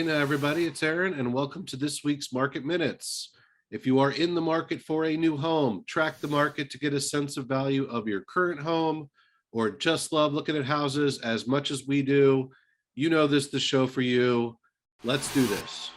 Hey now, everybody, it's Aaron, and welcome to this week's Market Minutes. If you are in the market for a new home, track the market to get a sense of value of your current home, or just love looking at houses as much as we do, you know this is the show for you. Let's do this.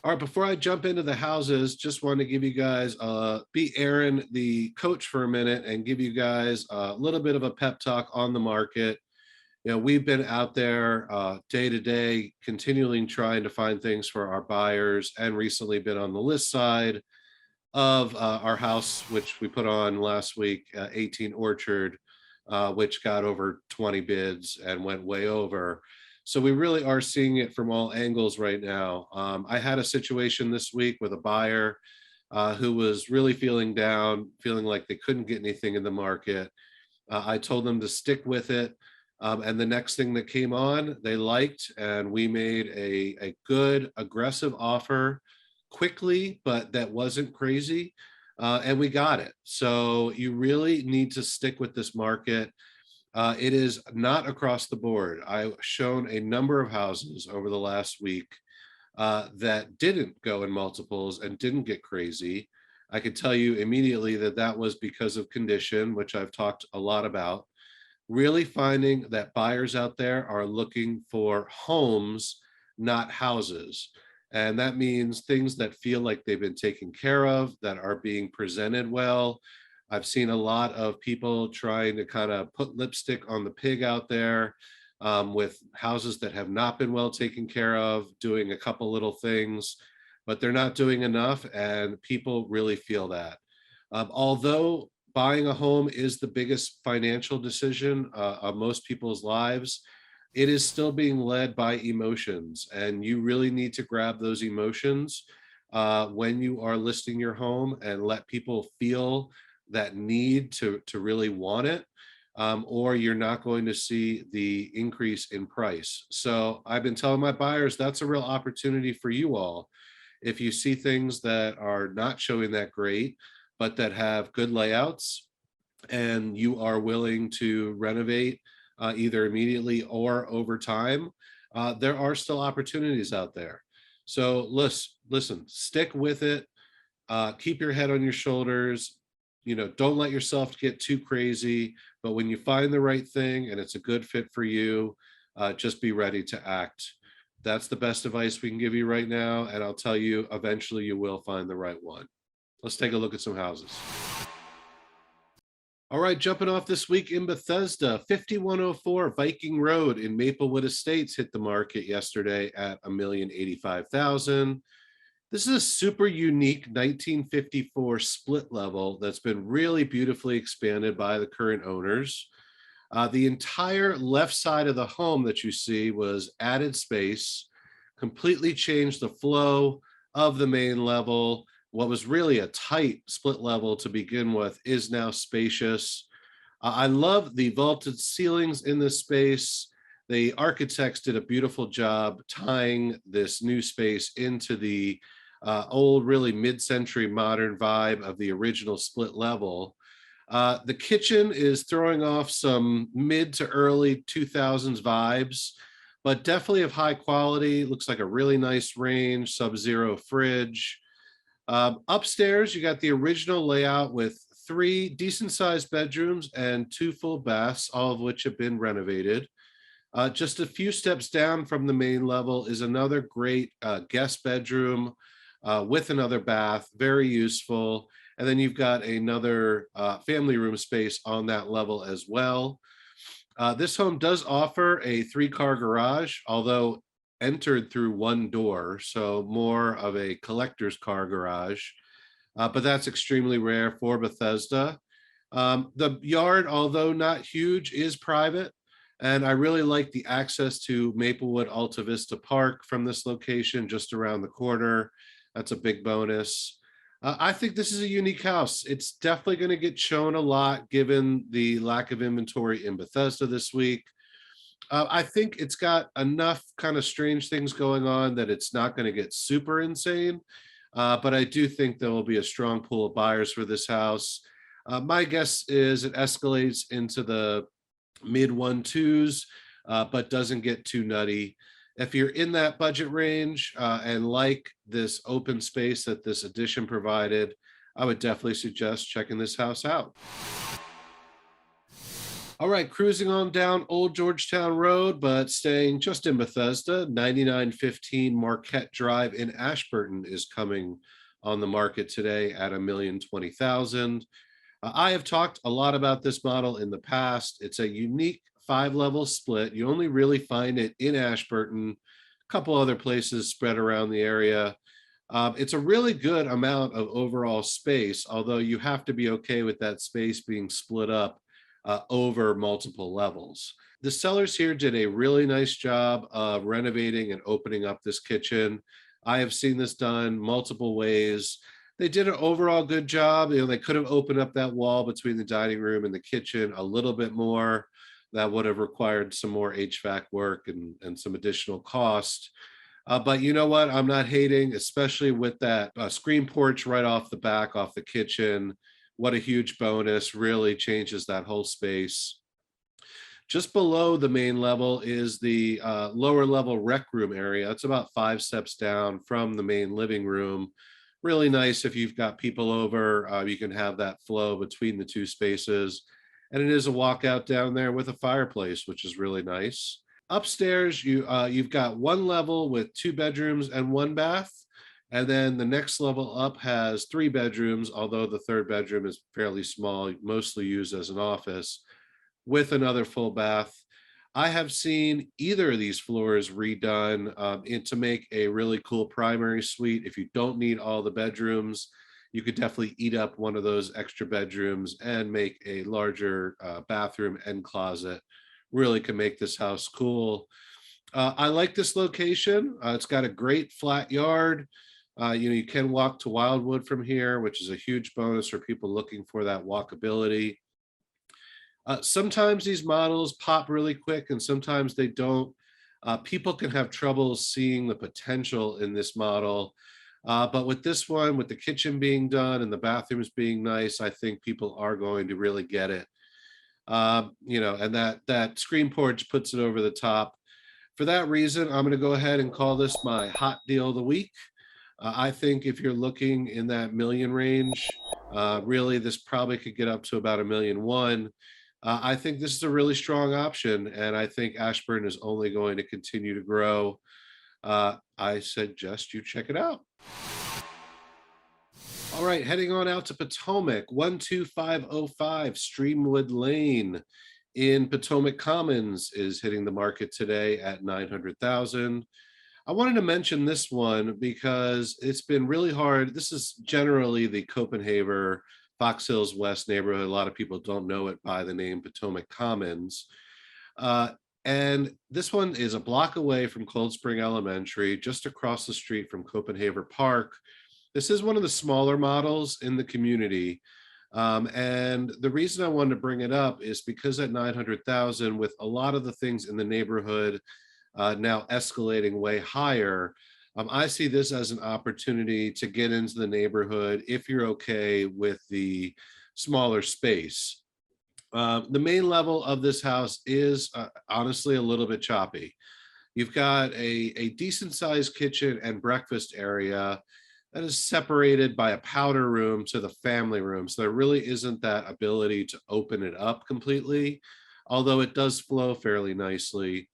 All right, before I jump into the houses, just want to give you guys, be Aaron, the coach for a minute, and give you guys a little bit of a pep talk on the market. We've been out there day to day, continually trying to find things for our buyers, and recently been on the list side of our house, which we put on last week, 18 Orchard, which got over 20 bids and went way over. So we really are seeing it from all angles right now. I had a situation this week with a buyer who was really feeling down, feeling like they couldn't get anything in the market. I told them to stick with it. And the next thing that came on, they liked, and we made a good, aggressive offer quickly, but that wasn't crazy. And we got it. So you really need to stick with this market. It is not across the board. I've shown a number of houses over the last week that didn't go in multiples and didn't get crazy. I could tell you immediately that that was because of condition, which I've talked a lot about. Really finding that buyers out there are looking for homes, not houses. And that means things that feel like they've been taken care of, that are being presented well. I've seen a lot of people trying to kind of put lipstick on the pig out there with houses that have not been well taken care of, doing a couple little things, but they're not doing enough, and people really feel that. Although buying a home is the biggest financial decision of most people's lives, it is still being led by emotions, and you really need to grab those emotions when you are listing your home and let people feel that need to really want it, or you're not going to see the increase in price. So I've been telling my buyers that's a real opportunity for you all. If you see things that are not showing that great, but that have good layouts, and you are willing to renovate either immediately or over time, there are still opportunities out there. So listen, stick with it. Keep your head on your shoulders. Don't let yourself get too crazy. But when you find the right thing and it's a good fit for you, just be ready to act. That's the best advice we can give you right now. And I'll tell you, eventually you will find the right one. Let's take a look at some houses. All right, jumping off this week in Bethesda, 5104 Viking Road in Maplewood Estates hit the market yesterday at $1,085,000. This is a super unique 1954 split level that's been really beautifully expanded by the current owners. The entire left side of the home that you see was added space, completely changed the flow of the main level. What was really a tight split level to begin with is now spacious. I love the vaulted ceilings in this space. The architects did a beautiful job tying this new space into the old, really mid-century modern vibe of the original split level. The kitchen is throwing off some mid to early 2000s vibes, but definitely of high quality. Looks like a really nice range, sub-zero fridge. Upstairs, you got the original layout with 3 decent-sized bedrooms and 2 full baths, all of which have been renovated. Just a few steps down from the main level is another great guest bedroom with another bath, very useful. And then you've got another family room space on that level as well. This home does offer a 3-car garage, although entered through one door, so more of a collector's car garage, but that's extremely rare for Bethesda. The yard, although not huge, is private, and I really like the access to Maplewood Alta Vista Park from this location just around the corner. That's a big bonus. I think this is a unique house. It's definitely going to get shown a lot given the lack of inventory in Bethesda this week. I think it's got enough kind of strange things going on that it's not going to get super insane. But I do think there will be a strong pool of buyers for this house. My guess is it escalates into the mid 1.2s, but doesn't get too nutty. If you're in that budget range and like this open space that this addition provided, I would definitely suggest checking this house out. All right, cruising on down Old Georgetown Road, but staying just in Bethesda, 9915 Marquette Drive in Ashburton is coming on the market today at 1,020,000. I have talked a lot about this model in the past. It's a unique 5-level split. You only really find it in Ashburton, a couple other places spread around the area. It's a really good amount of overall space, although you have to be okay with that space being split up over multiple levels. The sellers here did a really nice job of renovating and opening up this kitchen. I have seen this done multiple ways. They did an overall good job. They could have opened up that wall between the dining room and the kitchen a little bit more. That would have required some more HVAC work and some additional cost. But you know what? I'm not hating, especially with that screen porch right off the back, off the kitchen. What a huge bonus, really changes that whole space. Just below the main level is the lower level rec room area. It's about 5 steps down from the main living room. Really nice if you've got people over, you can have that flow between the two spaces. And it is a walkout down there with a fireplace, which is really nice. Upstairs, you've got one level with 2 bedrooms and 1 bath. And then the next level up has 3 bedrooms, although the 3rd bedroom is fairly small, mostly used as an office, with another full bath. I have seen either of these floors redone to make a really cool primary suite. If you don't need all the bedrooms, you could definitely eat up one of those extra bedrooms and make a larger bathroom and closet. Really can make this house cool. I like this location. It's got a great flat yard. You can walk to Wildwood from here, which is a huge bonus for people looking for that walkability. Sometimes these models pop really quick and sometimes they don't. People can have trouble seeing the potential in this model. But with this one, with the kitchen being done and the bathrooms being nice, I think people are going to really get it. And that screen porch puts it over the top. For that reason, I'm going to go ahead and call this my hot deal of the week. I think if you're looking in that million range, really this probably could get up to about 1,000,001. I think this is a really strong option, and I think Ashburn is only going to continue to grow. I suggest you check it out. All right, heading on out to Potomac, 12505 Streamwood Lane in Potomac Commons is hitting the market today at 900,000. I wanted to mention this one because it's been really hard. This is generally the Copenhagen, Fox Hills West neighborhood. A lot of people don't know it by the name Potomac Commons. And this one is a block away from Cold Spring Elementary, just across the street from Copenhagen Park. This is one of the smaller models in the community. And the reason I wanted to bring it up is because at 900,000, with a lot of the things in the neighborhood now escalating way higher, I see this as an opportunity to get into the neighborhood if you're okay with the smaller space. The main level of this house is honestly a little bit choppy. You've got a decent sized kitchen and breakfast area that is separated by a powder room to the family room. So there really isn't that ability to open it up completely, although it does flow fairly nicely.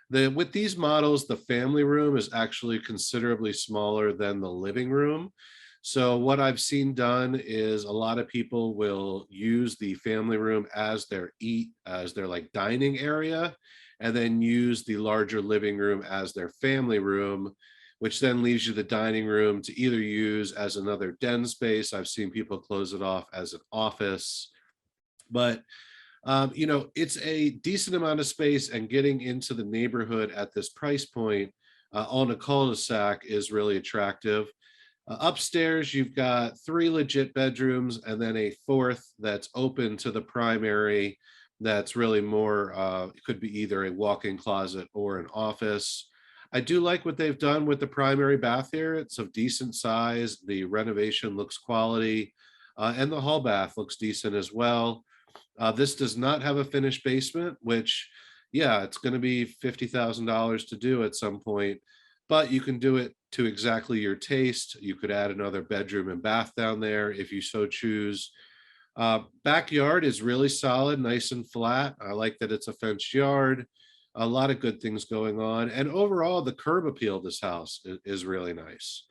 With these models, the family room is actually considerably smaller than the living room. So what I've seen done is a lot of people will use the family room as their like dining area, and then use the larger living room as their family room, which then leaves you the dining room to either use as another den space. I've seen people close it off as an office, but it's a decent amount of space, and getting into the neighborhood at this price point on a cul-de-sac is really attractive. Upstairs, you've got 3 legit bedrooms and then a 4th that's open to the primary. That's really more, it could be either a walk-in closet or an office. I do like what they've done with the primary bath here. It's of decent size. The renovation looks quality, and the hall bath looks decent as well. This does not have a finished basement, which, yeah, it's going to be $50,000 to do at some point, but you can do it to exactly your taste. You could add another bedroom and bath down there if you so choose. Backyard is really solid, nice and flat. I like that it's a fenced yard. A lot of good things going on. And overall, the curb appeal of this house is really nice.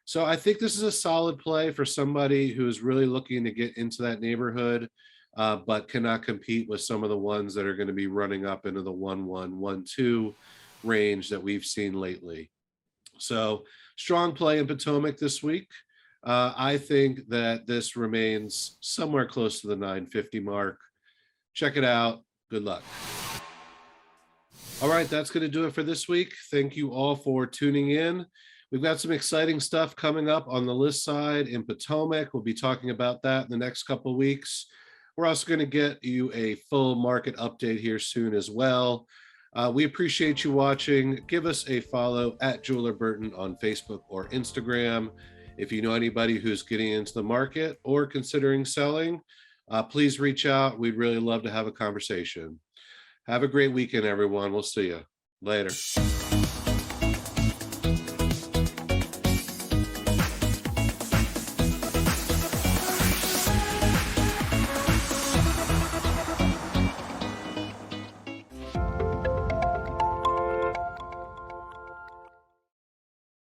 So I think this is a solid play for somebody who's really looking to get into that neighborhood, but cannot compete with some of the ones that are going to be running up into the 1-1, 1-2 range that we've seen lately. So strong play in Potomac this week. I think that this remains somewhere close to the 950 mark. Check it out. Good luck. All right, that's going to do it for this week. Thank you all for tuning in. We've got some exciting stuff coming up on the list side in Potomac. We'll be talking about that in the next couple of weeks. We're also going to get you a full market update here soon as well. We appreciate you watching. Give us a follow at Jeweler Burton on Facebook or Instagram. If you know anybody who's getting into the market or considering selling, please reach out. We'd really love to have a conversation. Have a great weekend, everyone. We'll see you later.